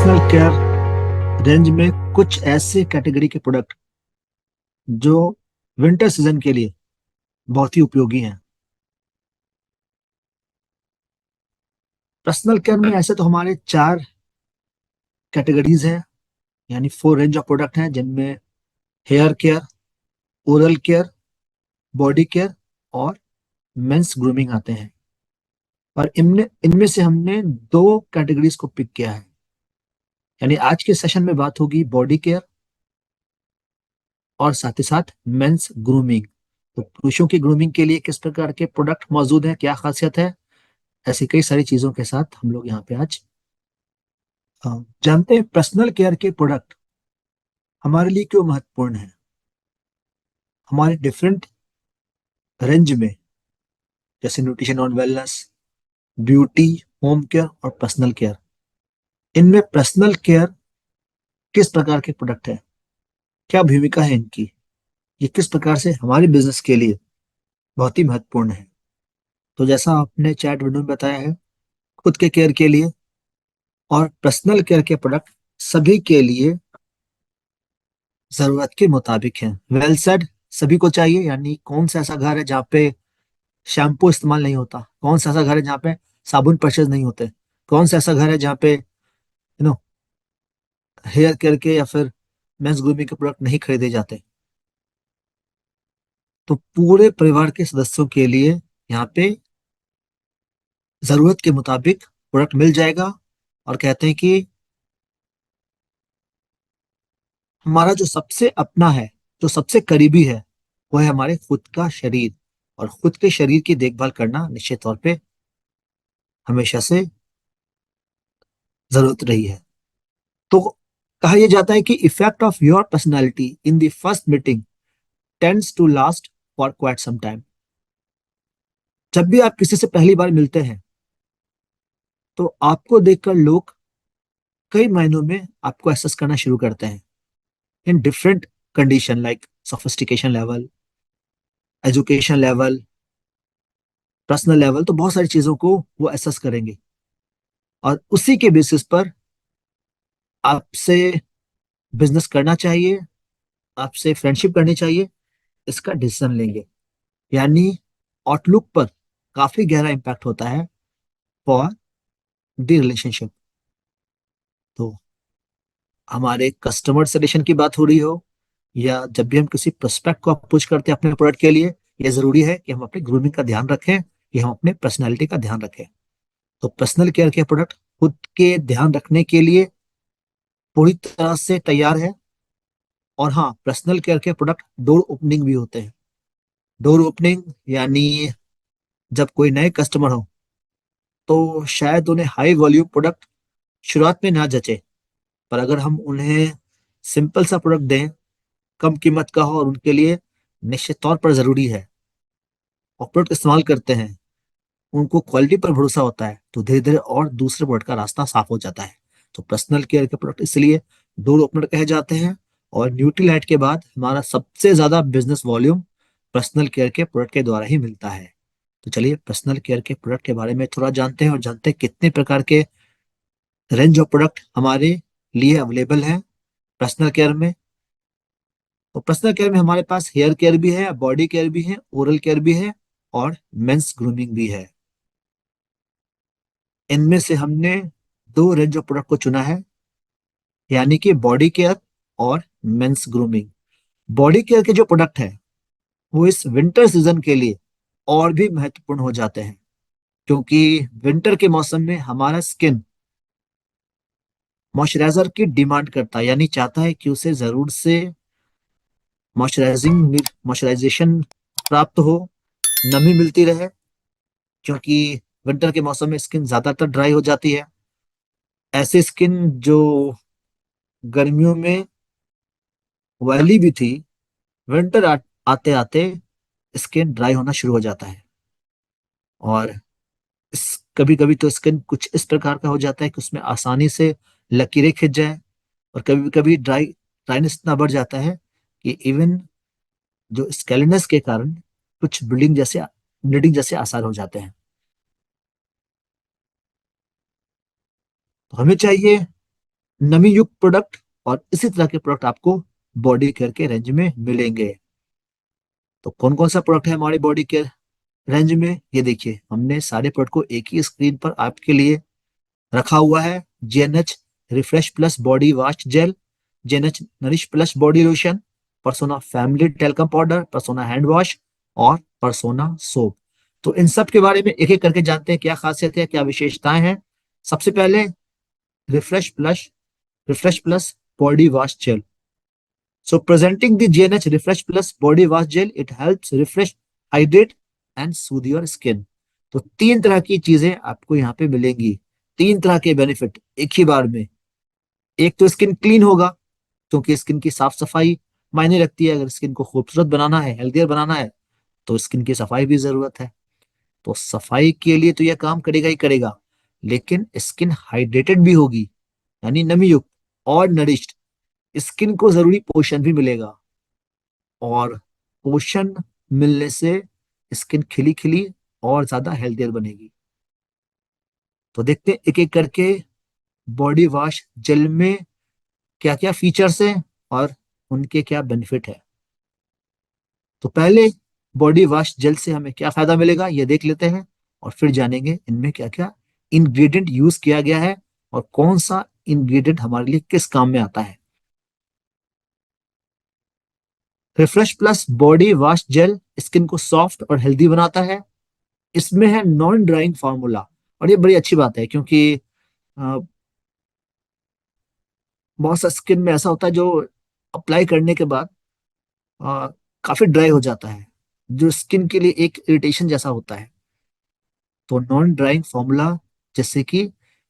Personal care range में कुछ ऐसे कैटेगरी के प्रोडक्ट जो विंटर सीजन के लिए बहुत ही उपयोगी हैं। पर्सनल केयर में ऐसे तो हमारे चार कैटेगरीज हैं, यानी फोर रेंज ऑफ प्रोडक्ट हैं, जिनमें hair care, oral care, body care और मेंस ग्रूमिंग आते हैं। और इनमें इनमें से हमने दो कैटेगरीज को पिक किया है, यानी आज के सेशन में बात होगी बॉडी केयर और साथ ही साथ मेंस ग्रूमिंग। तो पुरुषों की ग्रूमिंग के लिए किस प्रकार के प्रोडक्ट मौजूद हैं, क्या खासियत है, ऐसी कई सारी चीजों के साथ हम लोग यहाँ पे आज जानते हैं पर्सनल केयर के प्रोडक्ट हमारे लिए क्यों महत्वपूर्ण है। हमारे डिफरेंट रेंज में, जैसे न्यूट्रिशन और वेलनेस, ब्यूटी, होम केयर और पर्सनल केयर, इनमें पर्सनल केयर किस प्रकार के प्रोडक्ट है, क्या भूमिका है इनकी, ये किस प्रकार से हमारे बिजनेस के लिए बहुत ही महत्वपूर्ण है। तो जैसा आपने चैट विंडो में बताया है, खुद के केयर के लिए और पर्सनल केयर के प्रोडक्ट सभी के लिए जरूरत के मुताबिक हैं। वेल सेड, सभी को चाहिए, यानी कौन सा ऐसा घर है जहाँ पे शैम्पू इस्तेमाल नहीं होता, कौन सा ऐसा घर है जहाँ पे साबुन परचेज नहीं होते, कौन सा ऐसा घर है जहाँ पे नो हेयर केयर के या फिर मेंस ग्रूमिंग के प्रोडक्ट नहीं खरीदे जाते। तो पूरे परिवार के सदस्यों के लिए यहाँ पे जरूरत के मुताबिक प्रोडक्ट मिल जाएगा। और कहते हैं कि हमारा जो सबसे अपना है, जो सबसे करीबी है, वो है हमारे खुद का शरीर। और खुद के शरीर की देखभाल करना निश्चित तौर पे हमेशा से जरूरत रही है। तो कहा यह जाता है कि effect of your personality in the first meeting tends to last for quite some time. जब भी आप किसी से पहली बार मिलते हैं, तो आपको देखकर लोग कई महीनों में आपको एसेस करना शुरू करते हैं in different condition, like sophistication level, education level, personal level. तो बहुत सारी चीजों को वो एसेस करेंगे और उसी के बेसिस पर आपसे बिजनेस करना चाहिए, आपसे फ्रेंडशिप करनी चाहिए, इसका डिसीजन लेंगे। यानी आउटलुक पर काफी गहरा इंपैक्ट होता है फॉर द रिलेशनशिप। तो हमारे कस्टमर रिलेशन की बात हो रही हो, या जब भी हम किसी प्रोस्पेक्ट को अप्रोच करते हैं अपने प्रोडक्ट के लिए, ये जरूरी है कि हम अपने ग्रूमिंग का ध्यान रखें, कि हम अपने पर्सनैलिटी का ध्यान रखें। तो पर्सनल केयर के प्रोडक्ट खुद के ध्यान रखने के लिए पूरी तरह से तैयार है। और हाँ, पर्सनल केयर के प्रोडक्ट डोर ओपनिंग भी होते हैं। डोर ओपनिंग यानी जब कोई नए कस्टमर हो, तो शायद उन्हें हाई वॉल्यूम प्रोडक्ट शुरुआत में ना जचे, पर अगर हम उन्हें सिंपल सा प्रोडक्ट दें, कम कीमत का हो और उनके लिए निश्चित तौर पर जरूरी है, और प्रोडक्ट इस्तेमाल करते हैं, उनको क्वालिटी पर भरोसा होता है, तो धीरे धीरे और दूसरे प्रोडक्ट का रास्ता साफ हो जाता है। तो पर्सनल केयर के प्रोडक्ट इसलिए डोर ओपनर कहे जाते हैं। और न्यूट्रीलाइट के बाद हमारा सबसे ज्यादा बिजनेस वॉल्यूम पर्सनल केयर के प्रोडक्ट के द्वारा ही मिलता है। तो चलिए पर्सनल केयर के प्रोडक्ट के बारे में थोड़ा जानते हैं, और जानते हैं कितने प्रकार के रेंज ऑफ प्रोडक्ट हमारे लिए अवेलेबल हैं पर्सनल केयर में। तो पर्सनल केयर में हमारे पास हेयर केयर भी है, बॉडी केयर भी है, ओरल केयर भी है और मेंस ग्रूमिंग भी है। इनमें से हमने दो रेंज ऑफ प्रोडक्ट को चुना है, यानी कि बॉडी केयर और मेंस ग्रूमिंग। बॉडी केयर के जो प्रोडक्ट है, वो इस विंटर सीजन के लिए और भी महत्वपूर्ण हो जाते हैं, क्योंकि विंटर के मौसम में हमारा स्किन मॉइस्चराइजर की डिमांड करता है, यानी चाहता है कि उसे जरूर से मॉइस्चराइजेशन प्राप्त हो, नमी मिलती रहे, क्योंकि विंटर के मौसम में स्किन ज्यादातर ड्राई हो जाती है। ऐसे स्किन जो गर्मियों में ऑयली भी थी, विंटर आते आते स्किन ड्राई होना शुरू हो जाता है। और इस कभी कभी तो स्किन कुछ इस प्रकार का हो जाता है कि उसमें आसानी से लकीरें खिंच जाए, और कभी कभी ड्राइनेस इतना बढ़ जाता है कि इवन जो स्कैल्डनेस के कारण कुछ ब्लीडिंग जैसे आसार हो जाते हैं। तो हमें चाहिए नमी युक्त प्रोडक्ट और इसी तरह के प्रोडक्ट आपको बॉडी केयर के रेंज में मिलेंगे। तो कौन कौन सा प्रोडक्ट है हमारी बॉडी केयर रेंज में, ये देखिए हमने सारे प्रोडक्ट को एक ही स्क्रीन पर आपके लिए रखा हुआ है। JNH refresh plus body wash gel, JNH nourish plus body lotion, Persona family talcum powder, Persona hand wash और परसोना सोप। तो इन सब के बारे में एक एक करके जानते हैं, क्या खासियत है, क्या विशेषताएं हैं। सबसे पहले refresh plus, refresh plus body wash jail. So presenting the GNH Refresh Plus Body Wash Gel, it helps refresh, hydrate and soothe your skin. तो तीन तरह की चीजें आपको यहाँ पे मिलेंगी, तीन तरह के बेनिफिट एक ही बार में। एक तो स्किन क्लीन होगा, क्योंकि स्किन की साफ सफाई मायने रखती है। अगर स्किन को खूबसूरत बनाना है, हेल्दियर बनाना है, तो स्किन की सफाई भी जरूरत है। तो सफाई के लिए तो यह काम करेगा ही करेगा, लेकिन स्किन हाइड्रेटेड भी होगी, यानी नमी युक्त और नरिश्ड। स्किन को जरूरी पोषण भी मिलेगा, और पोषण मिलने से स्किन खिली खिली और ज्यादा हेल्थियर बनेगी। तो देखते हैं एक एक करके बॉडी वॉश जेल में क्या क्या फीचर्स हैं और उनके क्या बेनिफिट है। तो पहले बॉडी वॉश जेल से हमें क्या फायदा मिलेगा ये देख लेते हैं, और फिर जानेंगे इनमें क्या क्या इंग्रेडिएंट यूज किया गया है और कौन सा इंग्रेडिएंट हमारे लिए किस काम में आता है। Refresh plus body wash jail skin को सॉफ्ट और हेल्दी बनाता है। इसमें है नॉन ड्राइंग फार्मूला, और ये बड़ी अच्छी बात है, क्योंकि अ, बहुत सा स्किन में ऐसा होता है जो अप्लाई करने के बाद अ, काफी ड्राई हो जाता है, जो स्किन के लिए एक इरिटेशन जैसा होता है। तो नॉन ड्राइंग फार्मूला जैसे कि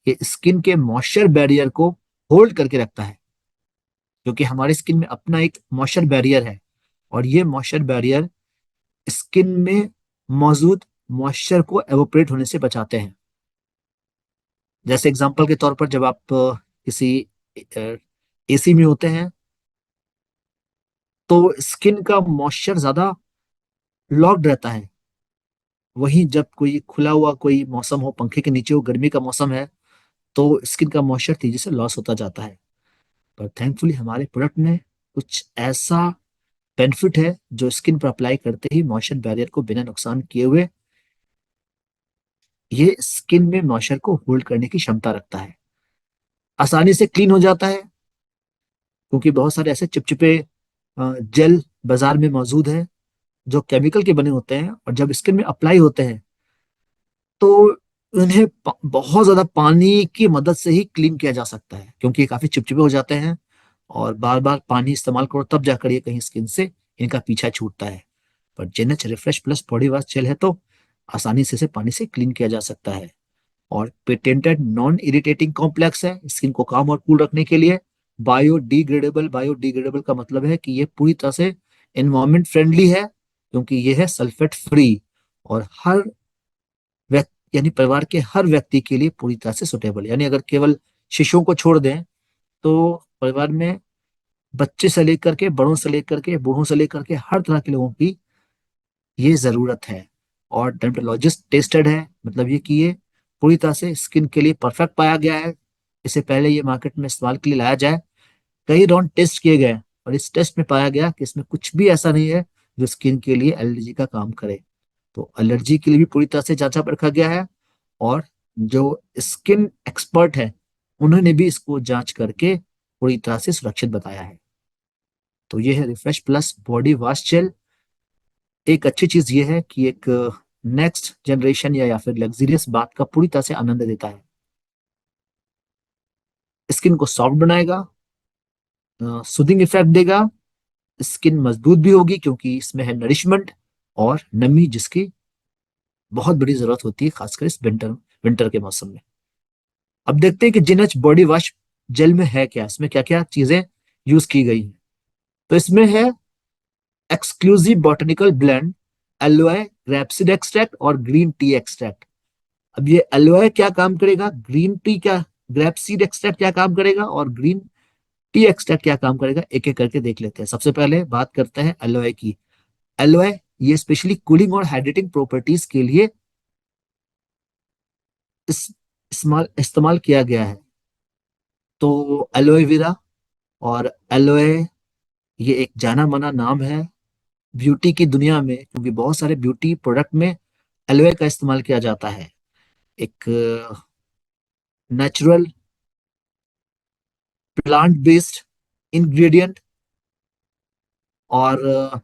ये स्किन के मॉइस्चर बैरियर को होल्ड करके रखता है, क्योंकि हमारे स्किन में अपना एक मॉइस्चर बैरियर है, और ये मॉइस्चर बैरियर स्किन में मौजूद मॉइस्चर को एवोपरेट होने से बचाते हैं। जैसे एग्जांपल के तौर पर, जब आप किसी एसी में होते हैं, तो स्किन का मॉइस्चर ज्यादा लॉक्ड रहता है। वहीं जब कोई खुला हुआ कोई मौसम हो, पंखे के नीचे हो, गर्मी का मौसम है, तो स्किन का मॉइस्चर तेजी से लॉस होता जाता है। पर थैंकफुली हमारे प्रोडक्ट में कुछ ऐसा बेनिफिट है जो स्किन पर अप्लाई करते ही मॉइस्चर बैरियर को बिना नुकसान किए हुए ये स्किन में मॉइस्चर को होल्ड करने की क्षमता रखता है। आसानी से क्लीन हो जाता है, क्योंकि बहुत सारे ऐसे चिपचिपे जेल बाजार में मौजूद है जो केमिकल के बने होते हैं, और जब स्किन में अप्लाई होते हैं तो उन्हें बहुत ज्यादा पानी की मदद से ही क्लीन किया जा सकता है, क्योंकि ये काफी चिपचिपे हो जाते हैं, और बार बार पानी इस्तेमाल करो तब जाकर ये कहीं स्किन से इनका पीछा छूटता है। पर JNH refresh plus body wash gel है तो आसानी से इसे पानी से क्लीन किया जा सकता है। और पेटेंटेड नॉन इरिटेटिंग कॉम्प्लेक्स है स्किन को काम और कूल रखने के लिए। बायोडिग्रेडेबल, बायोडिग्रेडेबल का मतलब है कि ये पूरी तरह से एनवायरमेंट फ्रेंडली है, क्योंकि ये है सल्फेट फ्री, और हर व्यक्ति यानी परिवार के हर व्यक्ति के लिए पूरी तरह से सुटेबल। यानी अगर केवल शिशुओं को छोड़ दें, तो परिवार में बच्चे से लेकर के, बड़ों से लेकर के, बूढ़ों से लेकर के हर तरह के लोगों की ये जरूरत है। और डर्मेटोलॉजिस्ट टेस्टेड है, मतलब ये कि ये पूरी तरह से स्किन के लिए परफेक्ट पाया गया है। इससे पहले ये मार्केट में इस्तेमाल के लिए लाया जाए, कई राउंड टेस्ट किए गए, और इस टेस्ट में पाया गया कि इसमें कुछ भी ऐसा नहीं है जो स्किन के लिए एलर्जी का काम करे। तो एलर्जी के लिए भी पूरी तरह से जांचा परखा गया है, और जो स्किन एक्सपर्ट है उन्होंने भी इसको जांच करके पूरी तरह से सुरक्षित बताया है। तो ये है refresh plus body wash jail. एक अच्छी चीज ये है कि एक नेक्स्ट जनरेशन या फिर लग्जरियस बात का पूरी तरह से आनंद देता है। स्किन को सॉफ्ट बनाएगा, सूदिंग इफेक्ट देगा, स्किन मजबूत भी होगी क्योंकि इसमें है नरिशमेंट और नमी, जिसकी बहुत बड़ी जरूरत होती है खासकर इस विंटर विंटर के मौसम में। अब देखते हैं कि जिनच बॉडी वॉश जेल में है क्या, इसमें क्या क्या चीजें यूज की गई हैं। तो इसमें है exclusive botanical blend, alloy, grapeseed extract और ग्रीन टी एक्सट्रैक्ट। अब ये एलोए क्या काम करेगा, ग्रीन टी क्या, ग्रेपसीड एक्सट्रैक्ट क्या काम करेगा, और ग्रीन टी एक्सट्रैक्ट क्या काम करेगा, एक एक करके देख लेते हैं। सबसे पहले बात करते हैं एलोए की। एलोए ये स्पेशली कूलिंग और हाइड्रेटिंग प्रॉपर्टीज के लिए इस इस्तेमाल इस्तेमाल किया गया है। तो एलोए वेरा और एलोए, ये एक जाना माना नाम है ब्यूटी की दुनिया में, क्योंकि बहुत सारे ब्यूटी प्रोडक्ट में एलोए का इस्तेमाल किया जाता है। एक नेचुरल प्लांट बेस्ड इंग्रेडिएंट। और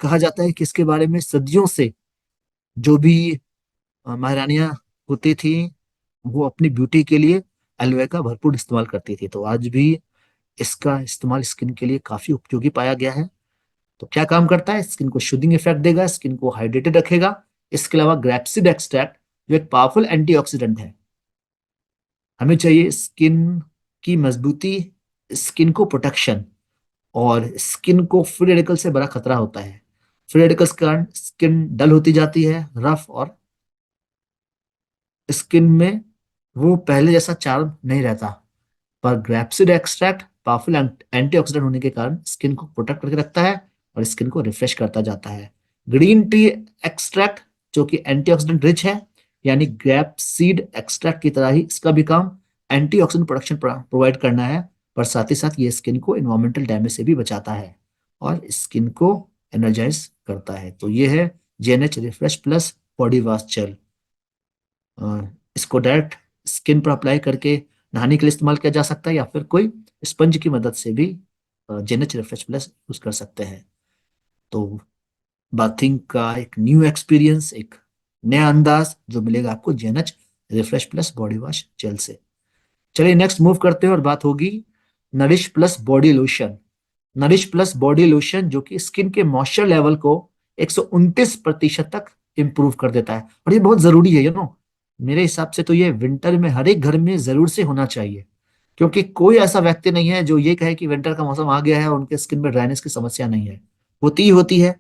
कहा जाता है कि इसके बारे में सदियों से जो भी महारानियां होती थी, वो अपनी ब्यूटी के लिए एलोवे का भरपूर इस्तेमाल करती थी। तो आज भी इसका इस्तेमाल स्किन के लिए काफी उपयोगी पाया गया है। तो क्या काम करता है? स्किन को शुद्धिंग इफेक्ट देगा, स्किन को हाइड्रेटेड रखेगा। इसके अलावा ग्रेप्सिड एक्सट्रैक्ट जो एक पावरफुल एंटीऑक्सीडेंट है। हमें चाहिए स्किन की मजबूती, स्किन को प्रोटेक्शन, और स्किन को फ्री रेडिकल से बड़ा खतरा होता है। फ्री रेडिकल्स के कारण स्किन डल होती जाती है, रफ, और स्किन में वो पहले जैसा चार्म नहीं रहता। पर ग्रेप्सिड एक्सट्रैक्ट पावरफुल एंटीऑक्सीडेंट होने के कारण स्किन को प्रोटेक्ट करके रखता है और स्किन को रिफ्रेश करता जाता है। ग्रीन टी एक्सट्रैक्ट जो कि एंटीऑक्सीडेंट रिच है, यानी ग्रेप सीड एक्सट्रैक्ट की तरह ही इसका भी काम एंटीऑक्सीडेंट प्रोडक्शन प्रोवाइड करना है। पर साथ ही साथ ये स्किन को इन्वायरमेंटल डैमेज से भी बचाता है और स्किन को एनर्जाइज करता है। तो ये है JNH refresh plus body wash gel. इसको डायरेक्ट स्किन पर अप्लाई करके नहाने के लिए इस्तेमाल किया जा सकता है, या फिर कोई स्पंज की मदद से भी जेनेच रिफ्रेश प्लस यूज कर सकते हैं। तो बाथिंग का एक न्यू एक्सपीरियंस, एक नया अंदाज जो मिलेगा आपको JNH refresh plus body wash gel से। चलिए नेक्स्ट मूव करते हैं और बात होगी nourish plus body lotion. Nourish plus body lotion जो कि स्किन के मॉइस्चर लेवल को 129% तक इंप्रूव कर देता है। और ये बहुत जरूरी है, मेरे हिसाब से तो ये विंटर में हर एक घर में जरूर से होना चाहिए। क्योंकि कोई ऐसा व्यक्ति नहीं है जो ये कहे कि विंटर का मौसम आ गया है और उनके स्किन में ड्राइनेस की समस्या नहीं है। होती ही होती है।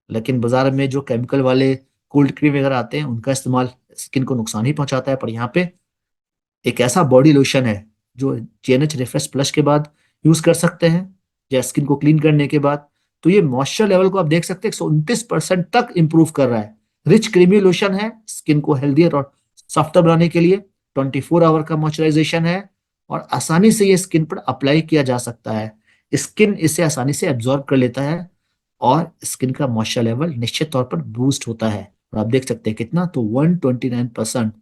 लेकिन बाजार में जो केमिकल वाले कोल्ड क्रीम वगैरह आते हैं उनका इस्तेमाल स्किन को नुकसान ही पहुंचाता है। पर यहाँ पे एक ऐसा बॉडी लोशन है जो जेएनएच रिफ्रेश प्लस के बाद यूज कर सकते हैं, या स्किन को क्लीन करने के बाद। तो ये मॉइस्चर लेवल को आप देख सकते हैं 129% तक इंप्रूव कर रहा है। रिच क्रीमी लोशन है, स्किन को हेल्दियर और सॉफ्टर बनाने के लिए। 24 आवर का मॉइस्चराइजेशन है और आसानी से ये स्किन पर अप्लाई किया जा सकता है। स्किन इसे आसानी से एब्जॉर्ब कर लेता है और स्किन का मॉइस्चर लेवल निश्चित तौर पर बूस्ट होता है। और आप देख सकते हैं कितना, तो 129%।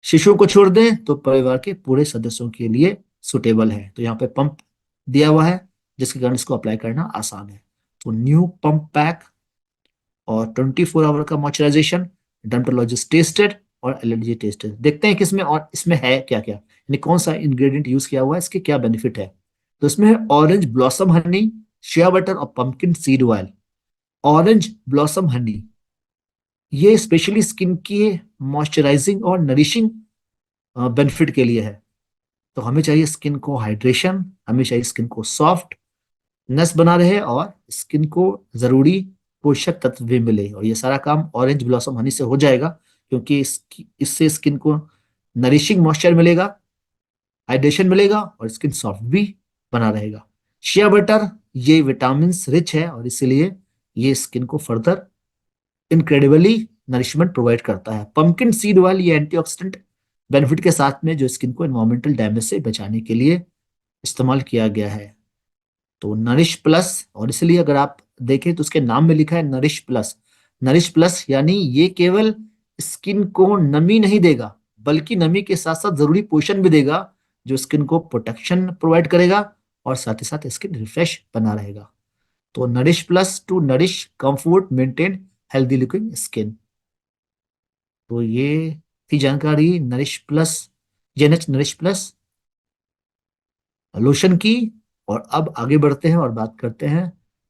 शिशुओं को छोड़ दें तो परिवार के पूरे सदस्यों के लिए सुटेबल है। तो यहाँ पे पंप दिया हुआ है जिसके कारण इसको अप्लाई करना आसान है। तो न्यू पंप पैक और 24 आवर का मॉइस्चराइजेशन, डर्मेटोलॉजिस्ट टेस्टेड और एलर्जी टेस्टेड। देखते हैं कि इसमें और इसमें है क्या क्या, यानी कौन सा इंग्रेडिएंट यूज किया हुआ है, इसके क्या बेनिफिट है। तो इसमें है orange blossom honey, shea butter और pumpkin seed oil. Orange blossom honey ये स्पेशली स्किन की मॉइस्चराइजिंग और नरिशिंग बेनिफिट के लिए है। तो हमें चाहिए स्किन को हाइड्रेशन, हमें चाहिए स्किन को सॉफ्ट नस बना रहे और स्किन को जरूरी पोषक तत्व भी मिले। और ये सारा काम ऑरेंज ब्लॉसम हनी से हो जाएगा, क्योंकि इससे स्किन को नरिशिंग मॉइस्चर मिलेगा, हाइड्रेशन मिलेगा और स्किन सॉफ्ट भी बना रहेगा। शिया बटर ये विटामिन रिच है और इसीलिए ये स्किन को फर्दर इनक्रेडिबली नरिशमेंट प्रोवाइड करता है। पंपकिन सीड ऑयल ये एंटीऑक्सीडेंट बेनिफिट के साथ में जो स्किन को एनवायरमेंटल डैमेज से बचाने के लिए इस्तेमाल किया गया है। तो नरिश प्लस, और इसलिए अगर आप देखें तो उसके नाम में लिखा है नरिश प्लस। नरिश प्लस यानी ये केवल स्किन को नमी नहीं देगा, बल्कि नमी के साथ साथ जरूरी पोषण भी देगा जो स्किन को प्रोटेक्शन प्रोवाइड करेगा और साथ ही साथ स्किन रिफ्रेश बना रहेगा। तो nourish plus to nourish comfort maintain healthy looking skin. तो ये थी जानकारी nourish plus, JNH nourish plus lotion की। और अब आगे बढ़ते हैं और बात करते हैं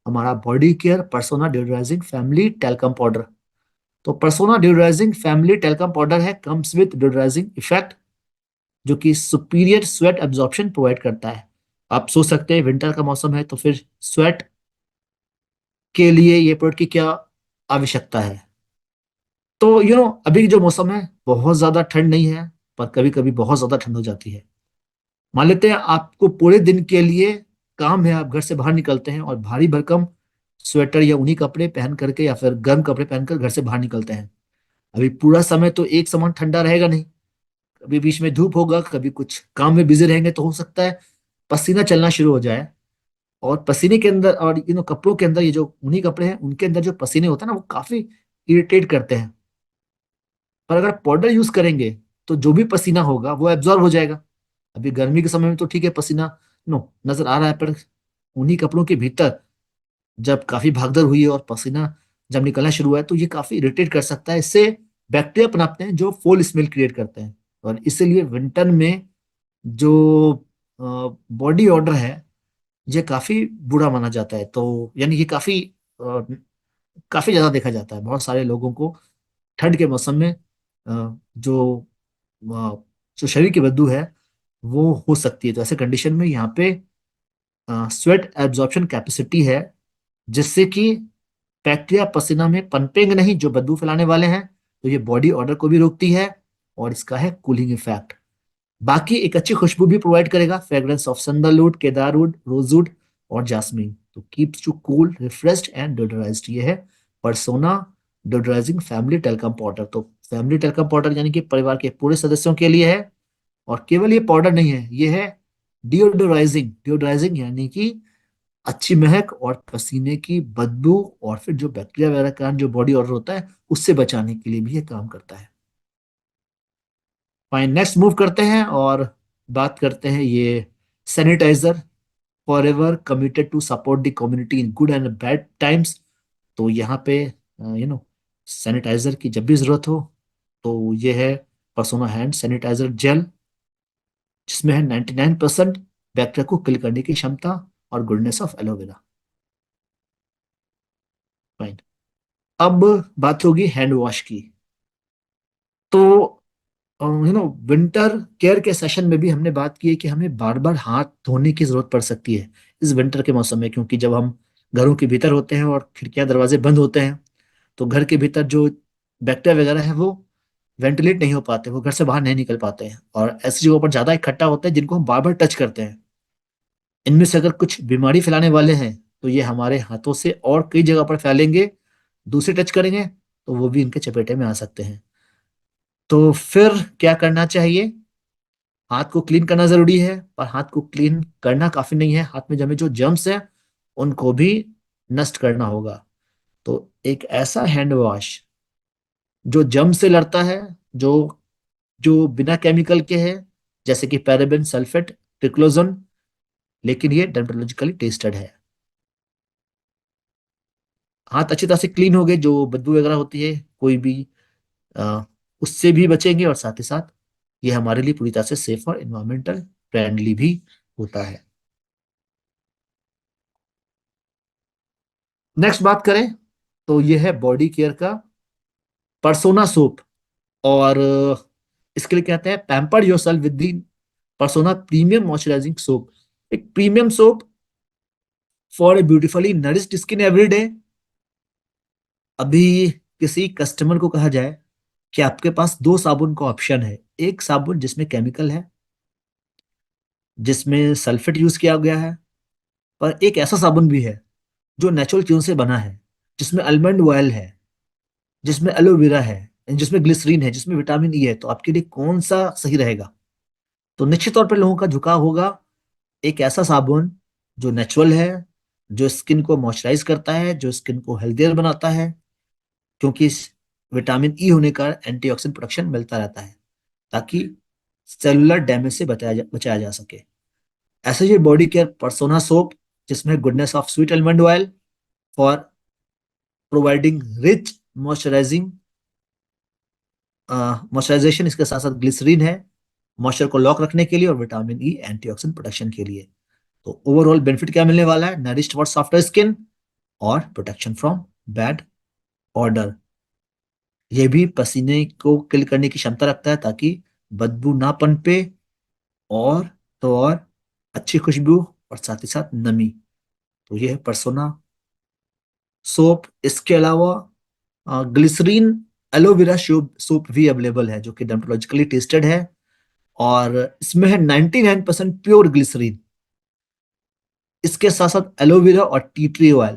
हमारा body care Persona deodorising family talcum powder. तो Persona deodorising family talcum powder है, कम्स विद डिओडोराइजिंग इफेक्ट जो कि सुपीरियर स्वेट एब्जॉर्प्शन प्रोवाइड करता है। आप सोच सकते हैं विंटर का मौसम है तो फिर स्वेट के लिए ये प्रोडक्ट की क्या आवश्यकता है। तो अभी जो मौसम है बहुत ज्यादा ठंड नहीं है, पर कभी कभी बहुत ज्यादा ठंड हो जाती है। मान लेते हैं आपको पूरे दिन के लिए काम है, आप घर से बाहर निकलते हैं और भारी भरकम स्वेटर या ऊनी कपड़े पहन करके या फिर गर्म कपड़े पहनकर घर से बाहर निकलते हैं। अभी पूरा समय तो एक समान ठंडा रहेगा नहीं, कभी बीच में धूप होगा, कभी कुछ काम में बिजी रहेंगे, तो हो सकता है पसीना चलना शुरू हो जाए। और पसीने के अंदर और कपड़ों के अंदर, ये जो ऊनी कपड़े हैं उनके अंदर जो पसीने होते हैं ना, वो काफी इरिटेट करते हैं। पर अगर पाउडर यूज करेंगे तो जो भी पसीना होगा वो एब्जॉर्ब हो जाएगा। अभी गर्मी के समय में तो ठीक है, पसीना नजर आ रहा है, पर उन्हीं कपड़ों के भीतर जब काफी भागदौड़ हुई है और पसीना जब निकलना शुरू हुआ है, तो ये काफी इरिटेट कर सकता है। इससे बैक्टीरिया पनपते हैं जो फोल स्मेल क्रिएट करते हैं। और इसीलिए विंटर में जो बॉडी ऑर्डर है, ये काफी बुरा माना जाता है। तो यानी कि काफी ज्यादा देखा जाता है। बहुत सारे लोगों को ठंड के मौसम में जो जो शरीर की बदबू है वो हो सकती है। तो ऐसे कंडीशन में यहाँ पे स्वेट एब्जॉर्प्शन कैपेसिटी है, जिससे कि बैक्टीरिया पसीना में पनपेंगे नहीं जो बदबू फैलाने वाले हैं। तो ये बॉडी ऑर्डर को भी रोकती है, और इसका है कूलिंग इफेक्ट। बाकी एक अच्छी खुशबू भी प्रोवाइड करेगा, fragrance of sandalwood, cedarwood, rosewood और जास्मिन। तो keeps you cool, refreshed and deodorised. ये है Persona deodorising family talcum powder. तो फैमिली टेल्कम पाउडर यानी कि परिवार के पूरे सदस्यों के लिए है। और केवल ये पाउडर नहीं है, ये है डिओडोराइजिंग। डिओडोराइजिंग यानी कि अच्छी महक और पसीने की बदबू, और फिर जो बैक्टीरिया वगैरह का जो बॉडी ऑर्डर होता है उससे बचाने के लिए भी ये काम करता है। फाइन, नेक्स्ट मूव करते हैं और बात करते हैं ये sanitizer, forever committed to support the community in good and bad times. तो यहाँ पे सैनिटाइजर की जब भी जरूरत हो, तो ये है पर्सोना हैंड सैनिटाइजर जेल, जिसमें है 99% बैक्टीरिया को किल करने की क्षमता और गुडनेस ऑफ एलोवेरा। फाइन, अब बात होगी हैंड वॉश की। तो विंटर केयर के सेशन में भी हमने बात की है कि हमें बार बार हाथ धोने की जरूरत पड़ सकती है इस विंटर के मौसम में, क्योंकि जब हम घरों के भीतर होते हैं और खिड़कियां दरवाजे बंद होते हैं, तो घर के भीतर जो बैक्टीरिया वगैरह है वो वेंटिलेट नहीं हो पाते, वो घर से बाहर नहीं निकल पाते हैं, और ऐसी जगहों पर ज्यादा इकट्ठा होते हैं जिनको हम बार बार टच करते हैं। इनमें से अगर कुछ बीमारी फैलाने वाले हैं, तो ये हमारे हाथों से और कई जगह पर फैलेंगे। दूसरे टच करेंगे तो वो भी इनके चपेटे में आ सकते हैं। तो फिर क्या करना चाहिए? हाथ को क्लीन करना जरूरी है, पर हाथ को क्लीन करना काफी नहीं है, हाथ में जमे जो जर्म्स हैं उनको भी नष्ट करना होगा। तो एक ऐसा हैंड वॉश जो जर्म से लड़ता है, जो जो बिना केमिकल के है, जैसे कि पैराबेन, सल्फेट, ट्रिक्लोजन, लेकिन ये डर्मेटोलॉजिकली टेस्टेड है। हाथ अच्छी तरह से क्लीन हो गए, जो बदबू वगैरह होती है कोई भी अ, उससे भी बचेंगे, और साथ ही साथ ये हमारे लिए पूरी तरह से सेफ और इन्वायरमेंटल फ्रेंडली भी होता है। नेक्स्ट बात करें तो ये है बॉडी केयर का पर्सोना सोप। और इसके लिए कहते हैं pamper yourself with the Persona premium moisturising soap. एक premium soap for a beautifully nourished skin every day. अभी किसी कस्टमर को कहा जाए कि आपके पास दो साबुन का ऑप्शन है, एक साबुन जिसमें केमिकल है, जिसमें सल्फेट यूज किया गया है, पर एक ऐसा साबुन भी है जो नेचुरल चीजों से बना है, जिसमें आलमंड ऑयल है, जिसमें एलोवेरा है, जिसमें ग्लिसरीन है, जिसमें विटामिन ई है। तो आपके लिए कौन सा सही रहेगा? तो निश्चित तौर पर लोगों का झुकाव होगा एक ऐसा साबुन जो नेचुरल है, जो स्किन को मॉइस्चराइज करता है, जो स्किन को हेल्थियर बनाता है, क्योंकि इस विटामिन ई होने का एंटीऑक्सीडेंट प्रोटेक्शन मिलता रहता है, ताकि सेलुलर डैमेज से बचाया जा सके। ऐसे ही बॉडी केयर पर्सोना सोप, जिसमें goodness of sweet almond oil for providing rich moisturising moisturisation, इसके साथ साथ ग्लिसरीन है मॉइस्चर को लॉक रखने के लिए, और विटामिन ई एंटीऑक्सीडेंट प्रोटेक्शन के लिए। तो ओवरऑल बेनिफिट क्या मिलने वाला है? नरिश्ड फॉर सॉफ्टर स्किन और प्रोटेक्शन फ्रॉम बैड ऑर्डर। ये भी पसीने को किल करने की क्षमता रखता है, ताकि बदबू ना पनपे, और तो और अच्छी खुशबू, और साथ ही साथ नमी। तो ये है पर्सोना सोप। इसके अलावा ग्लिसरीन एलोवेरा सोप भी अवेलेबल है, जो कि डर्मेटोलॉजिकली टेस्टेड है, और इसमें है 99% प्योर ग्लिसरीन। इसके साथ साथ एलोवेरा और tea tree oil.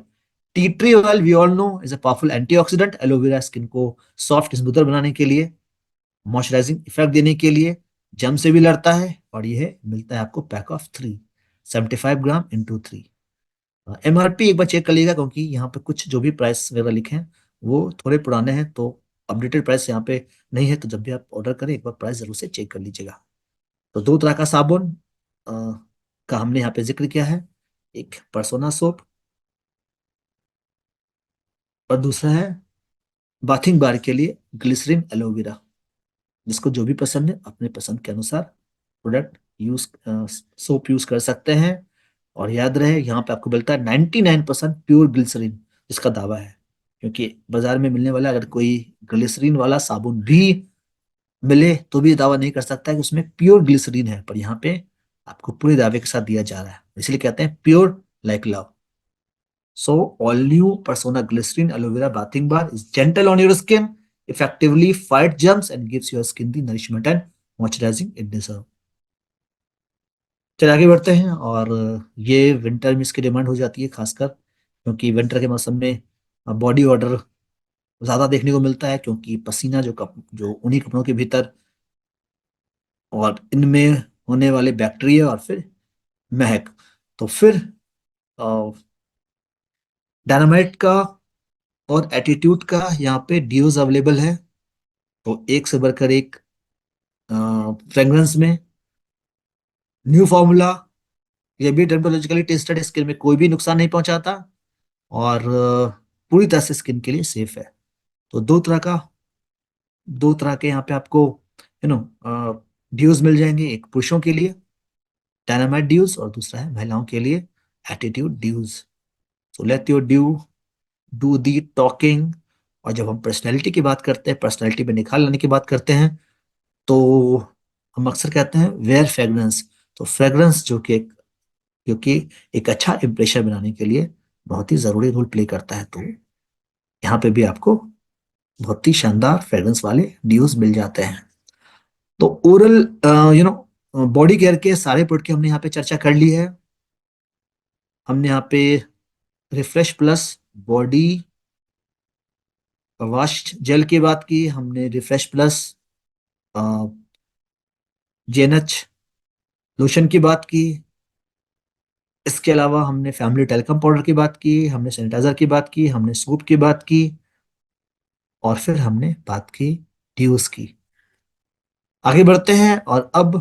Tea tree oil we all know is a powerful antioxidant. Aloe vera skin को सॉफ्ट स्मूथर बनाने के लिए, मॉइस्चराइजिंग इफेक्ट देने के लिए, जम से भी लड़ता है, और ये मिलता है आपको pack of 3, 75 gram into 3। MRP एक बार चेक कर लीजिएगा, क्योंकि यहाँ पे कुछ जो भी प्राइस वगैरह लिखे हैं वो थोड़े पुराने हैं, तो अपडेटेड प्राइस यहाँ पे नहीं है। तो जब भी आप ऑर्डर करें एक बार प्राइस जरूर से चेक कर लीजिएगा। तो दो तरह का साबुन का हमने यहाँ पे जिक्र किया है, एक परसोना सोप और दूसरा है बाथिंग बार के लिए ग्लिसरीन एलोवेरा। जिसको जो भी पसंद है अपने पसंद के अनुसार प्रोडक्ट यूज सोप यूज कर सकते हैं। और याद रहे यहाँ पे आपको मिलता है 99% प्योर ग्लिसरीन, जिसका दावा है। क्योंकि बाजार में मिलने वाला अगर कोई ग्लिसरीन वाला साबुन भी मिले तो भी दावा नहीं कर सकता है कि उसमें प्योर ग्लिसरीन है, पर यहाँ पे आपको पूरे दावे के साथ दिया जा रहा है, इसलिए कहते हैं pure like love. So all new Persona Glycerin Aloe Vera Bathing Bar is gentle on your skin, effectively fight germs and gives your skin the nourishment and moisturizing it deserves. चलिए आगे बढ़ते हैं। और ये विंटर में इसकी demand हो जाती है खासकर, क्योंकि विंटर के मौसम में बॉडी ऑर्डर ज्यादा देखने को मिलता है, क्योंकि पसीना जो उन्हीं कपड़ों के भीतर और इनमें होने वाले बैक्टीरिया और फिर महक। तो फिर डायनामाइट का और एटीट्यूड का यहाँ पे डीओज अवेलेबल है। तो एक से बढ़कर एक फ्रेग्रेंस में न्यू फॉर्मूला, ये भी डर्मेटोलॉजिकली टेस्टेड, स्किन में कोई भी नुकसान नहीं पहुंचाता और पूरी तरह से स्किन के लिए सेफ है। तो दो तरह के यहाँ पे आपको ड्यूज मिल जाएंगे, एक पुरुषों के लिए डायनामाइट ड्यूज और दूसरा है महिलाओं के लिए attitude dews. So let your dew do the talking. और जब हम पर्सनैलिटी की बात करते हैं, पर्सनैलिटी में निखार लाने की बात करते हैं, तो हम अक्सर कहते हैं वेयर फ्रेग्रेंस। तो फ्रेग्रेंस क्योंकि एक अच्छा इंप्रेशन बनाने के लिए बहुत ही जरूरी रोल प्ले करता है। तो यहाँ पे भी आपको बहुत ही शानदार फ्रेग्रेंस वाले ड्यूज मिल जाते हैं। तो ओरल बॉडी केयर के सारे प्रोडक्ट की हमने यहाँ पे चर्चा कर ली है। हमने यहाँ पे refresh plus body wash jail की बात की, हमने रिफ्रेश प्लस जेनच लोशन की बात की। इसके अलावा हमने फैमिली टेल्कम पाउडर की बात की, हमने सैनिटाइजर की बात की, हमने सूप की बात की, और फिर हमने बात की ड्यूज की। आगे बढ़ते हैं और अब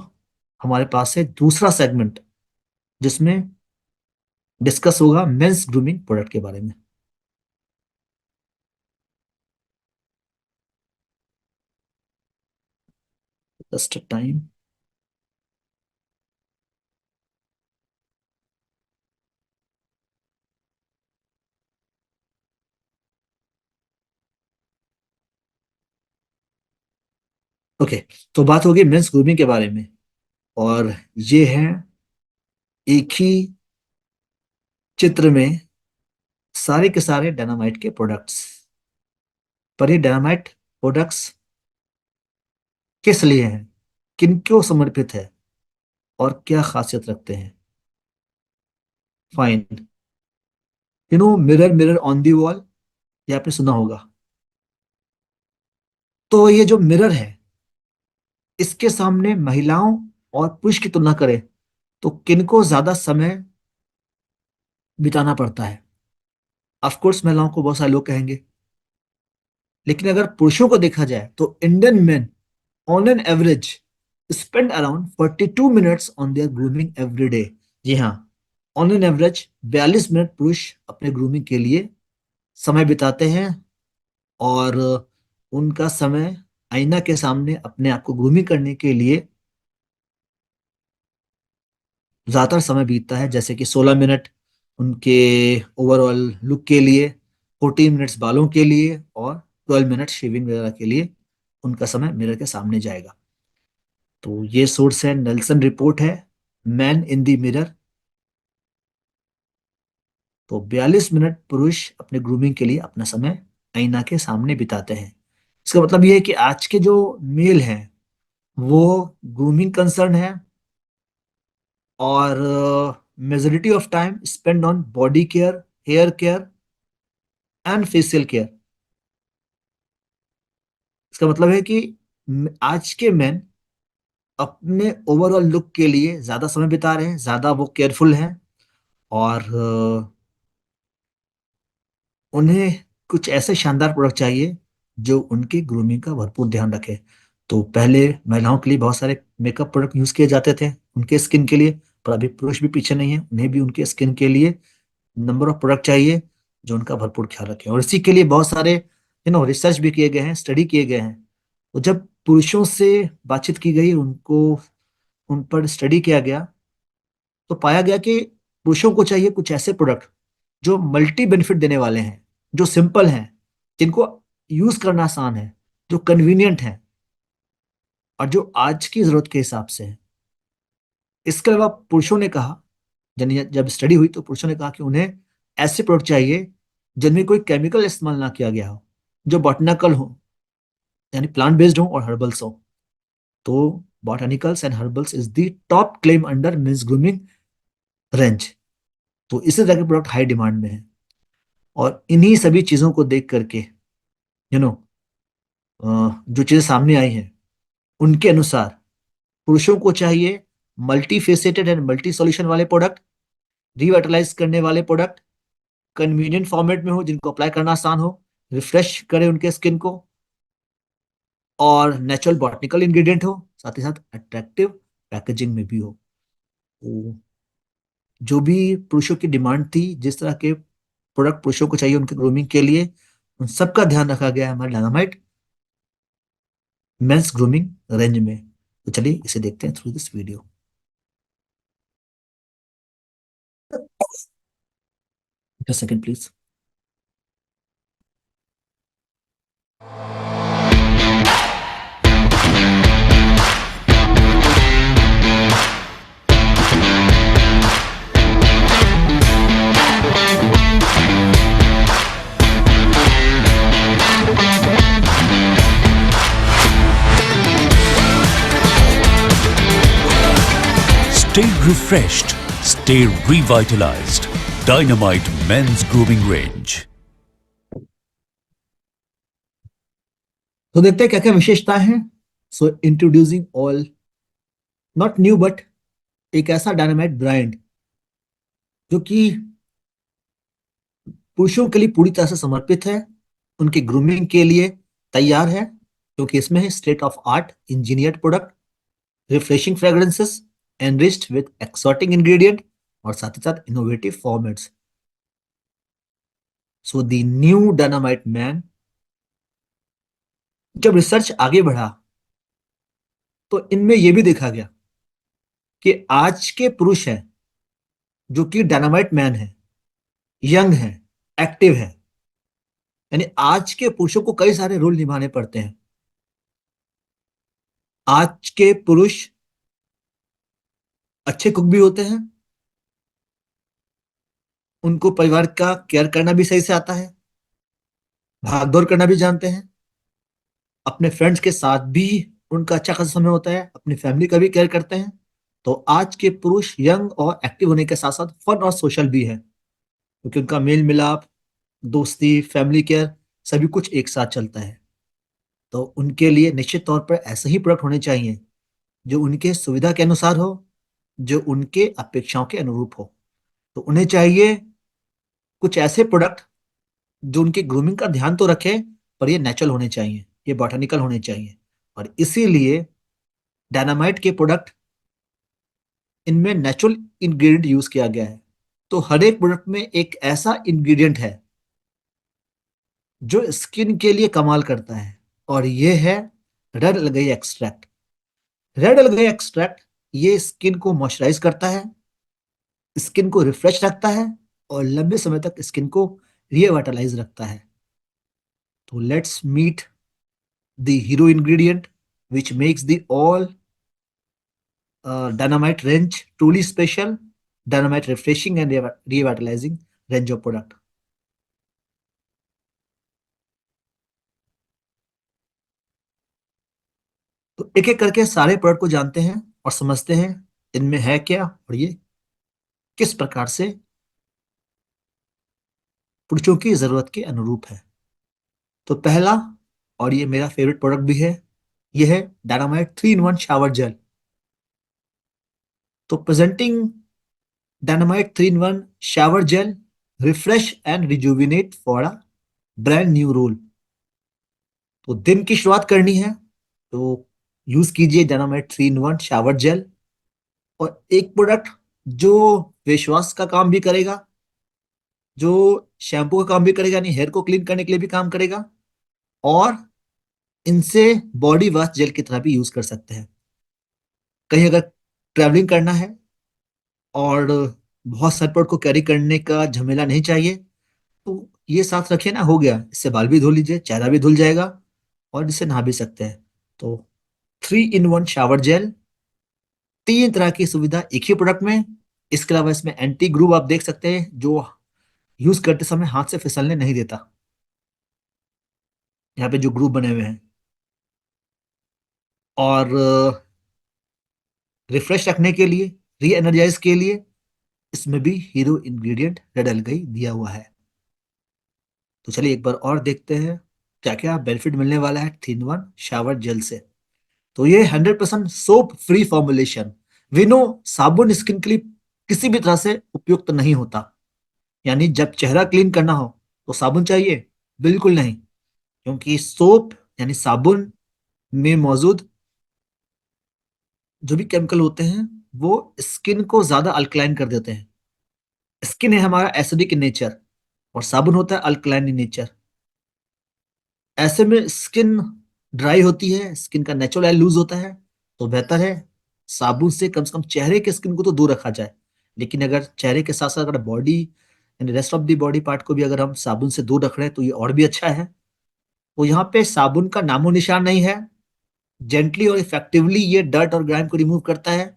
हमारे पास है दूसरा सेगमेंट, जिसमें डिस्कस होगा मेंस ग्रूमिंग प्रोडक्ट के बारे में। Just time. ओके, तो बात होगी मेंस ग्रूमिंग के बारे में। और ये है एक ही चित्र में सारे के सारे डायनामाइट के प्रोडक्ट्स। पर ये डायनामाइट प्रोडक्ट्स किस लिए हैं, किनको समर्पित है और क्या खासियत रखते हैं? Fine. Mirror mirror on the wall, ये आपने सुना होगा। तो ये जो मिरर है, इसके सामने महिलाओं और पुरुष की तुलना करें तो किनको ज्यादा समय बिताना पड़ता है? ऑफ कोर्स महिलाओं को बहुत सारे लोग कहेंगे, लेकिन अगर पुरुषों को देखा जाए तो Indian men on an average spend around 42 minutes on their grooming every day. जी हाँ, ऑन एन एवरेज 42 मिनट पुरुष अपने ग्रूमिंग के लिए समय बिताते हैं। और उनका समय आईना के सामने अपने आप को ग्रूमिंग करने के लिए ज्यादातर समय बीतता है, जैसे कि 16 मिनट उनके ओवरऑल लुक के लिए, 14 मिनट्स बालों के लिए, और 12 मिनट शेविंग वगैरह के लिए उनका समय मिरर के सामने जाएगा। तो ये सोर्स है, नेल्सन रिपोर्ट है, मैन इन द मिरर। तो 42 मिनट पुरुष अपने ग्रूमिंग के लिए अपना समय आईना के सामने बिताते हैं। इसका मतलब ये है कि आज के जो मेल हैं वो ग्रूमिंग कंसर्न है, और majority of time spend on body care, hair care and facial care. इसका मतलब है कि आज के मेन अपने ओवरऑल लुक के लिए ज्यादा समय बिता रहे हैं, ज्यादा वो केयरफुल हैं, और उन्हें कुछ ऐसे शानदार प्रोडक्ट चाहिए जो उनकी ग्रूमिंग का भरपूर ध्यान रखे। तो पहले महिलाओं के लिए बहुत सारे मेकअप प्रोडक्ट यूज किए जाते थे उनके स्किन के लिए, पर अभी पुरुष भी पीछे नहीं है, उन्हें भी उनके स्किन के लिए नंबर ऑफ प्रोडक्ट चाहिए जो उनका भरपूर ख्याल रखें। और इसी के लिए बहुत सारे रिसर्च भी किए गए हैं, स्टडी किए गए हैं। तो जब पुरुषों से बातचीत की गई, उनको उन पर स्टडी किया गया, तो पाया गया कि पुरुषों को चाहिए कुछ ऐसे प्रोडक्ट जो मल्टी बेनिफिट देने वाले हैं, जो सिंपल हैं, जिनको यूज करना आसान है, जो कन्वीनियंट है, और जो आज की जरूरत के हिसाब से है। इसके अलावा पुरुषों ने कहा, जब स्टडी हुई तो पुरुषों ने कहा कि उन्हें ऐसे प्रोडक्ट चाहिए जिनमें कोई केमिकल इस्तेमाल ना किया गया हो, जो बॉटनिकल हो, यानी प्लांट बेस्ड हो, और हर्बल्स हो। तो botanicals and herbals is the top claim under men's grooming range. तो इसी तरह के प्रोडक्ट हाई डिमांड में है। और इन्हीं सभी चीजों को देख करके यू नो जो चीजें सामने आई हैं, उनके अनुसार पुरुषों को चाहिए multi faceted and multi solution वाले प्रोडक्ट, रिवाइटलाइज करने वाले प्रोडक्ट, कन्वीनियंट फॉर्मेट में हो, जिनको अप्लाई करना आसान हो, रिफ्रेश करे उनके स्किन को, और नेचुरल बॉटनिकल इंग्रेडिएंट हो, साथ ही साथ अट्रैक्टिव पैकेजिंग में भी हो। तो जो भी पुरुषों की डिमांड थी, जिस तरह के प्रोडक्ट पुरुषों को चाहिए उनके ग्रूमिंग के लिए, उन सबका ध्यान रखा गया है हमारे डायनामाइट मेंस ग्रूमिंग रेंज में। तो चलिए इसे देखते हैं through this video. Second please. Stay refreshed, stay revitalized. Dynamite Men's Grooming Range. तो देखते हैं क्या क्या विशेषताएं हैं। सो introducing all, not new but एक ऐसा डायनामाइट ब्रांड जो कि पुरुषों के लिए पूरी तरह से समर्पित है, उनकी ग्रूमिंग के लिए तैयार है, क्योंकि इसमें है state of art engineered product, refreshing fragrances enriched with exotic ingredient, और साथ ही साथ innovative formats. So the new dynamite man. जब रिसर्च आगे बढ़ा तो इनमें यह भी देखा गया कि आज के पुरुष हैं जो कि डायनामाइट मैन है, यंग है, एक्टिव है, यानी आज के पुरुषों को कई सारे रोल निभाने पड़ते हैं। आज के पुरुष अच्छे कुक भी होते हैं, उनको परिवार का केयर करना भी सही से आता है, भाग दौड़ करना भी जानते हैं, अपने फ्रेंड्स के साथ भी उनका अच्छा खासा समय होता है, अपनी फैमिली का भी केयर करते हैं। तो आज के पुरुष यंग और एक्टिव होने के साथ साथ फन और सोशल भी है, क्योंकि उनका मेल मिलाप, दोस्ती, फैमिली केयर, सभी कुछ एक साथ चलता है। तो उनके लिए निश्चित तौर पर ऐसे ही प्रोडक्ट होने चाहिए जो उनके सुविधा के अनुसार हो, जो उनके अपेक्षाओं के अनुरूप हो। तो उन्हें चाहिए कुछ ऐसे प्रोडक्ट जो उनकी ग्रूमिंग का ध्यान तो रखे, पर ये नेचुरल होने चाहिए, ये बॉटनिकल होने चाहिए। और इसीलिए डायनामाइट के प्रोडक्ट, इनमें नेचुरल इंग्रेडिएंट यूज किया गया है। तो हर एक प्रोडक्ट में एक ऐसा इंग्रेडिएंट है जो स्किन के लिए कमाल करता है, और ये है red algae extract. Red algae extract ये स्किन को मॉइस्चराइज करता है, स्किन को रिफ्रेश रखता है, और लंबे समय तक स्किन को रिवाइटलाइज रखता है। तो let's meet the hero ingredient which makes the all dynamite range truly special, dynamite refreshing and revitalizing range of product। तो एक एक करके सारे प्रोडक्ट को जानते हैं और समझते हैं इनमें है क्या, और ये किस प्रकार से पुरुषों की जरूरत के अनुरूप है। तो पहला, और ये मेरा फेवरेट प्रोडक्ट भी है, ये है डायनामाइट 3 in 1 शावर जेल। तो presenting Dynamite 3 in 1 shower gel, refresh and rejuvenate for a brand new role. तो दिन की शुरुआत करनी है तो यूज कीजिए डायनामाइट 3 in 1 शावर जेल, और एक प्रोडक्ट जो फेस का काम भी करेगा, जो शैम्पू का काम भी करेगा, यानी हेयर को क्लीन करने के लिए भी काम करेगा, और इनसे बॉडी वॉश जेल की तरह भी यूज कर सकते हैं। कहीं अगर ट्रैवलिंग करना है और बहुत सारे प्रोडक्ट को कैरी करने का झमेला नहीं चाहिए, तो ये साथ रखिए ना, हो गया, इससे बाल भी धो लीजिए, चेहरा भी धुल जाएगा, और इससे नहा भी सकते हैं। तो 3 in 1 शावर जेल, 3 तरह की सुविधा एक ही प्रोडक्ट में। इसके अलावा इसमें एंटी ग्रूव आप देख सकते हैं, जो यूज करते समय हाथ से फिसलने नहीं देता। यहाँ पे जो ग्रूव बने हुए हैं, और रिफ्रेश रखने के लिए, री एनर्जाइज के लिए, इसमें भी हीरो इंग्रेडिएंट रेड एल्गाई दिया हुआ है। तो चलिए एक बार और देखते हैं क्या क्या बेनिफिट मिलने वाला है 3 in 1 शावर जेल से। तो ये 100% soap free formulation. We know साबुन स्किन के लिए किसी भी तरह से उपयुक्त नहीं होता, यानी जब चेहरा क्लीन करना हो तो साबुन चाहिए? बिल्कुल नहीं, क्योंकि सोप यानी साबुन में मौजूद जो भी केमिकल होते हैं वो स्किन को ज्यादा अल्कलाइन कर देते हैं। स्किन है हमारा एसिडिक इन नेचर, और साबुन होता है अल्कलाइन इन नेचर। ऐसे में स्किन ड्राई होती है, स्किन का नेचुरल ऑयल लूज होता है, तो बेहतर है साबुन से कम चेहरे के स्किन को तो दूर रखा जाए। लेकिन अगर चेहरे के साथ साथ अगर बॉडी यानी rest of the body part को भी अगर हम साबुन से दूर रख रहे हैं तो ये और भी अच्छा है। तो यहाँ पे साबुन का नामो निशान नहीं है। जेंटली और इफेक्टिवली ये डर्ट और ग्राइम को रिमूव करता है,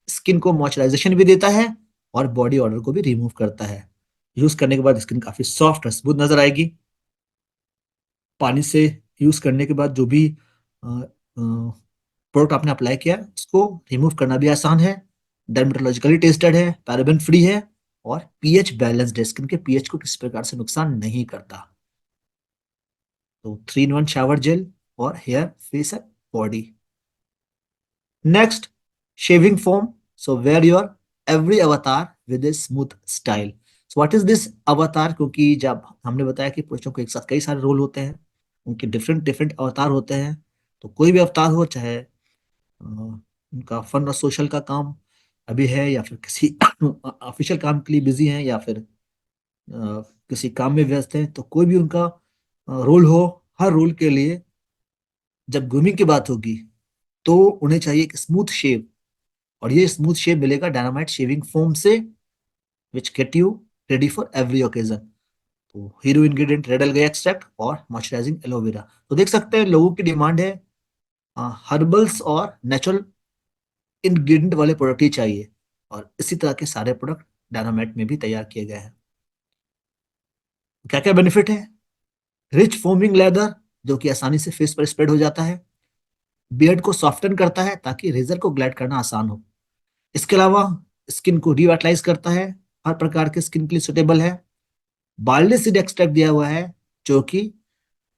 स्किन को मॉइस्चराइजेशन भी देता है, और बॉडी ऑर्डर को भी रिमूव करता है। यूज करने के बाद स्किन काफी सॉफ्ट और स्मूथ नजर आएगी। पानी से यूज करने के बाद जो भी प्रोडक्ट आपने अप्लाई किया है, उसको रिमूव करना भी आसान है। डर्मेटोलॉजिकली टेस्टेड है, पैराबेन फ्री है, और पीएच बैलेंस्ड है, स्किन के पीएच को किसी प्रकार से नुकसान नहीं करता। तो 3 in 1 शावर जेल और hair, face and body. Next, shaving foam. So wear your every avatar with a smooth style. So what is this avatar? क्योंकि जब हमने बताया कि पुरुषों को एक साथ कई सारे रोल होते हैं, उनके डिफरेंट डिफरेंट अवतार होते हैं। तो कोई भी अवतार हो, चाहे उनका फन और सोशल का काम अभी है, या फिर किसी ऑफिशियल काम के लिए बिजी हैं, या फिर किसी काम में व्यस्त हैं, तो कोई भी उनका रोल हो, हर रोल के लिए जब ग्रूमिंग की बात होगी तो उन्हें चाहिए एक स्मूथ शेव। और ये स्मूथ शेव मिलेगा डायनामाइट शेविंग फोम से, which get you ready for every occasion. तो hero ingredient red algae extract और मॉइस्चराइजिंग एलोवेरा। तो देख सकते हैं लोगों की डिमांड है हर्बल्स और नेचुरल इंग्रेडिएंट वाले प्रोडक्ट ही चाहिए, और इसी तरह के सारे प्रोडक्ट डायनामाइट में भी तैयार किए गए हैं। क्या क्या बेनिफिट है? रिच फोमिंग लेदर, जो कि आसानी से फेस पर स्प्रेड हो जाता है। बियर्ड को सॉफ्टन करता है ताकि रेजर को ग्लाइड करना आसान हो। इसके अलावा स्किन को रिवाइटलाइज करता है, हर प्रकार के स्किन के लिए सुटेबल है। बार्ले सीड एक्सट्रैक्ट दिया हुआ है, जो कि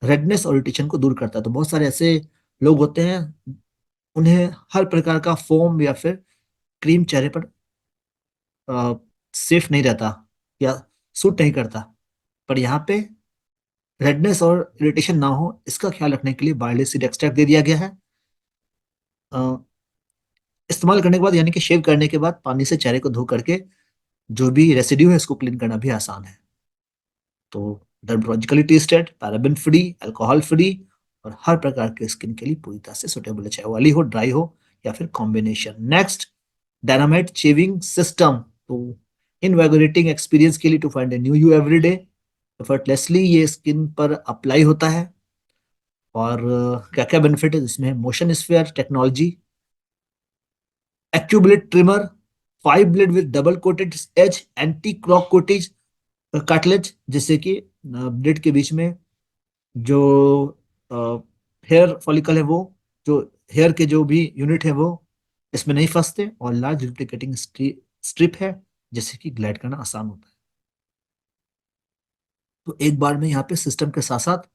रेडनेस और इरिटेशन को दूर करता है। तो बहुत सारे ऐसे लोग होते हैं, उन्हें हर प्रकार का फोम या फिर क्रीम चेहरे पर सेफ नहीं रहता या सूट नहीं करता, पर यहाँ पे रेडनेस और इरिटेशन ना हो, इसका ख्याल रखने के लिए बार्ले सीड एक्सट्रैक्ट दे दिया गया है। अ, इस्तेमाल करने के बाद, यानी कि शेव करने के बाद, पानी से चेहरे को धो करके जो भी रेसिड्यू है इसको क्लीन करना भी आसान है। तो dermatologically tested, paraben free, alcohol free, और हर प्रकार के स्किन के लिए पूरी तरह से सुटेबल है, चाहे ऑयली हो, ड्राई हो, या फिर combination. Next, dynamite shaving system. तो इनवेगोरेटिंग एक्सपीरियंस के लिए, to find a new you every day, effortlessly ये स्किन पर अप्लाई होता है। और क्या क्या बेनिफिट है इसमें? Motion sphere technology, accublade trimmer, 5 blade with double coated edge, anti crock coating cartilage, जिससे कि ब्लेड के बीच में जो हेयर फॉलिकल है, वो जो हेयर के जो भी यूनिट है वो इसमें नहीं फंसते, और लार्ज रिप्लिकेटिंग स्ट्रिप है, जिससे कि ग्लाइड करना आसान होता है। तो एक बार में यहाँ पे सिस्टम के साथ साथ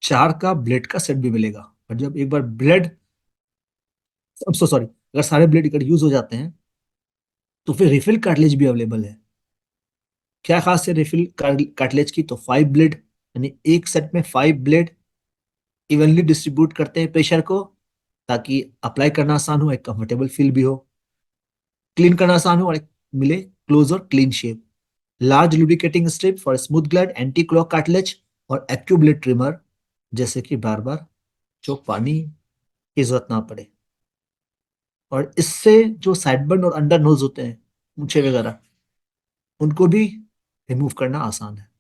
4 का ब्लेड का सेट भी मिलेगा। और जब एक बार ब्लेड, सो सॉरी, अगर सारे ब्लेड इकट्ठे यूज हो जाते हैं तो फिर रिफिल कार्टिलेज भी अवेलेबल है। क्या खास है रिफिल कार्टिलेज की? तो 5 ब्लेड, यानी एक सेट में 5 ब्लेड इवनली डिस्ट्रीब्यूट करते हैं प्रेशर को, ताकि अप्लाई करना आसान हो, एक कंफर्टेबल फील भी हो, क्लीन करना आसान हो, और एक मिले क्लोज और clean shape. Large lubricating strip for smooth glide, anti clock cartilage, और एक्यूब्लेट ट्रिमर, जैसे कि बार बार जो पानी की जरूरत ना पड़े। और इससे जो साइडबर्न और अंडर नोज होते हैं, मूछें वगैरह, उनको भी रिमूव करना आसान है।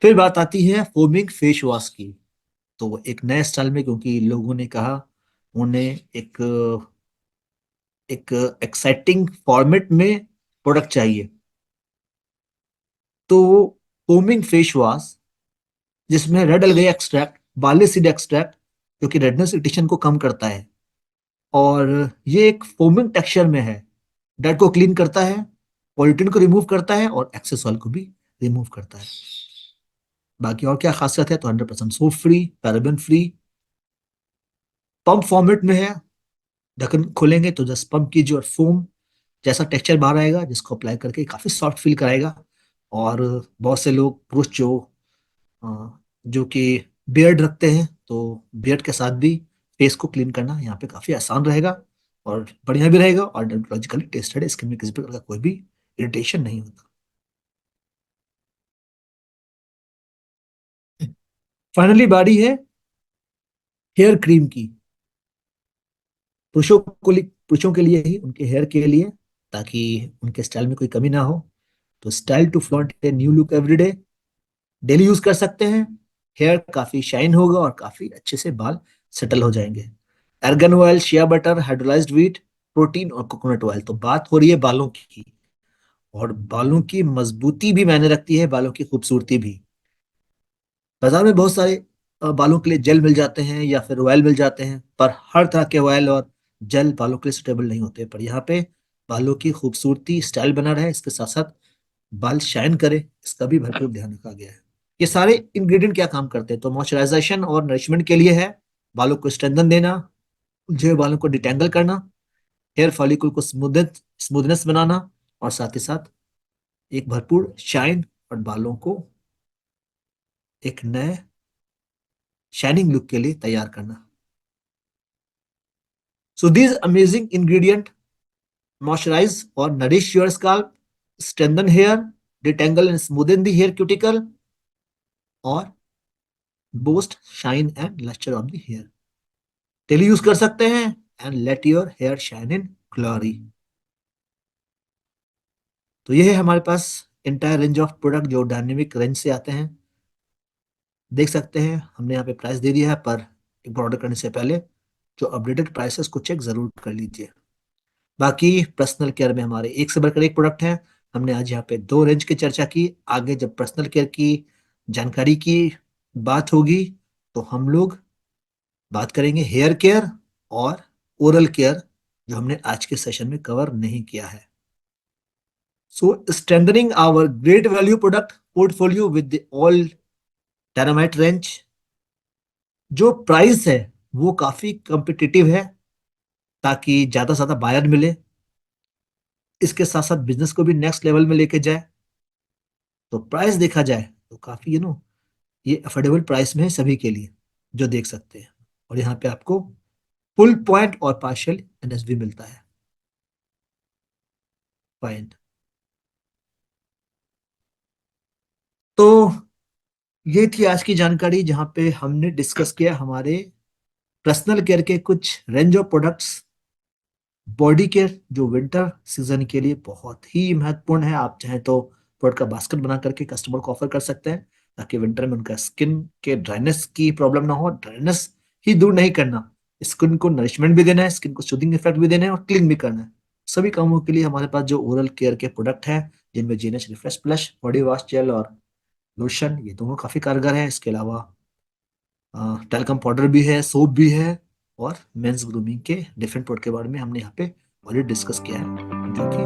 फिर बात आती है फोमिंग फेस वॉश की। तो वो एक नए स्टाइल में, क्योंकि लोगों ने कहा उन्हें एक एक एक्साइटिंग फॉर्मेट में प्रोडक्ट चाहिए, तो फोमिंग फेस वॉश जिसमें red algae extract, barley seed extract, जो कि रेडनेस इरिटेशन को कम करता है, और ये एक फोमिंग टेक्सचर में है, डेट को क्लीन करता है, पॉल्यूटिन को रिमूव करता है, और एक्सेस ऑयल को भी रिमूव करता है। बाकी और क्या खासियत है? तो 100% soap free, paraben free, pump format में है। ढक्कन खोलेंगे तो जस्ट पंप कीजिए और फोम जैसा टेक्सचर बाहर आएगा, जिसको अप्लाई करके काफी सॉफ्ट फील कराएगा। और बहुत से लोग, पुरुष जो कि बियर्ड रखते हैं, तो बियर्ड के साथ भी फेस को क्लीन करना यहाँ पे काफी आसान रहेगा, और बढ़िया भी रहेगा, और डर्मेटोलॉजिकली टेस्टेड है, स्किन में किसी प्रकार का कोई भी इरिटेशन नहीं होता। फाइनली बारी है हेयर क्रीम की। पुरुषों के लिए ही, उनके हेयर के लिए, ताकि उनके स्टाइल में कोई कमी ना हो। तो style to flaunt a new look everyday, daily use कर सकते हैं। हेयर काफी शाइन होगा, और काफी अच्छे से बाल सेटल हो जाएंगे। Organ oil, shea butter, hydrolysed wheat protein, और कोकोनट ऑयल। तो बात हो रही है बालों की, और बालों की मजबूती भी मायने रखती है, बालों की खूबसूरती भी। बाजार में बहुत सारे बालों के लिए जेल मिल जाते हैं, या फिर ऑयल मिल जाते हैं, पर हर तरह के ऑयल और जेल बालों के लिए सुटेबल नहीं होते। पर यहाँ पे बालों की खूबसूरती, स्टाइल बना रहे, इसके साथ साथ बाल शाइन करे, इसका भी भरपूर ध्यान रखा गया है। ये सारे इंग्रेडिएंट क्या काम करते हैं? तो मॉइस्चराइजेशन और नरिशमेंट के लिए है, बालों को स्ट्रेंथन देना, उलझे हुए बालों को डिटेंगल करना, हेयर फॉलिकल को स्मूथनेस बनाना, और साथ ही साथ एक भरपूर शाइन, और बालों को एक नए शाइनिंग लुक के लिए तैयार करना। So these amazing ingredient moisturise और nourish your scalp, strengthen hair, detangle and smoothen the hair cuticle, और boost shine and lustre of the hair. Daily use कर सकते हैं, and let your hair shine in glory. तो ये है हमारे पास इंटायर रेंज ऑफ प्रोडक्ट जो डायनेमिक रेंज से आते हैं। देख सकते हैं हमने यहाँ पे प्राइस दे दिया है, पर एक ऑर्डर करने से पहले जो अपडेटेड प्राइसेस को चेक जरूर कर लीजिए। बाकी पर्सनल केयर में हमारे एक से बढ़कर एक प्रोडक्ट है। हमने आज यहाँ पे 2 रेंज की चर्चा की। आगे जब पर्सनल केयर की जानकारी की बात होगी, तो हम लोग बात करेंगे हेयर केयर और ओरल केयर, जो हमने आज के सेशन में कवर नहीं किया है। So strengthening our great value product portfolio with all dynamite range. जो प्राइस है वो काफी कॉम्पिटिटिव है, ताकि ज्यादा से ज्यादा बायर मिले, इसके साथ साथ बिजनेस को भी नेक्स्ट लेवल में लेके जाए। तो प्राइस देखा जाए तो काफी ये अफोर्डेबल प्राइस में है सभी के लिए, जो देख सकते हैं। और यहाँ पे आपको फुल पॉइंट और पार्शियल एनएसवी मिलता है। फाइन। तो ये थी आज की जानकारी, जहां पे हमने डिस्कस किया हमारे पर्सनल केयर के कुछ range of products, body care, जो विंटर सीजन के लिए बहुत ही महत्वपूर्ण है। आप चाहें तो प्रोडक्ट का बास्केट बना करके कस्टमर को ऑफर कर सकते हैं, ताकि विंटर में उनका स्किन के ड्राइनेस की प्रॉब्लम ना हो। ड्राइनेस ही दूर नहीं करना, स्किन को नरिशमेंट भी देना है, स्किन को सूदिंग इफेक्ट भी देना है, और क्लीन भी करना है। सभी कामों के लिए हमारे पास जो ओरल केयर के प्रोडक्ट हैं, जिनमें GNH refresh plus, body wash jail और लोशन, ये दोनों काफी कारगर हैं। इसके अलावा टैल्कम पाउडर भी है, सोप भी है, और मेंस ग्रूमिंग के डिफरेंट प्रोडक्ट के बारे में हमने यहाँ पे ऑलरेडी डिस्कस किया है, जो कि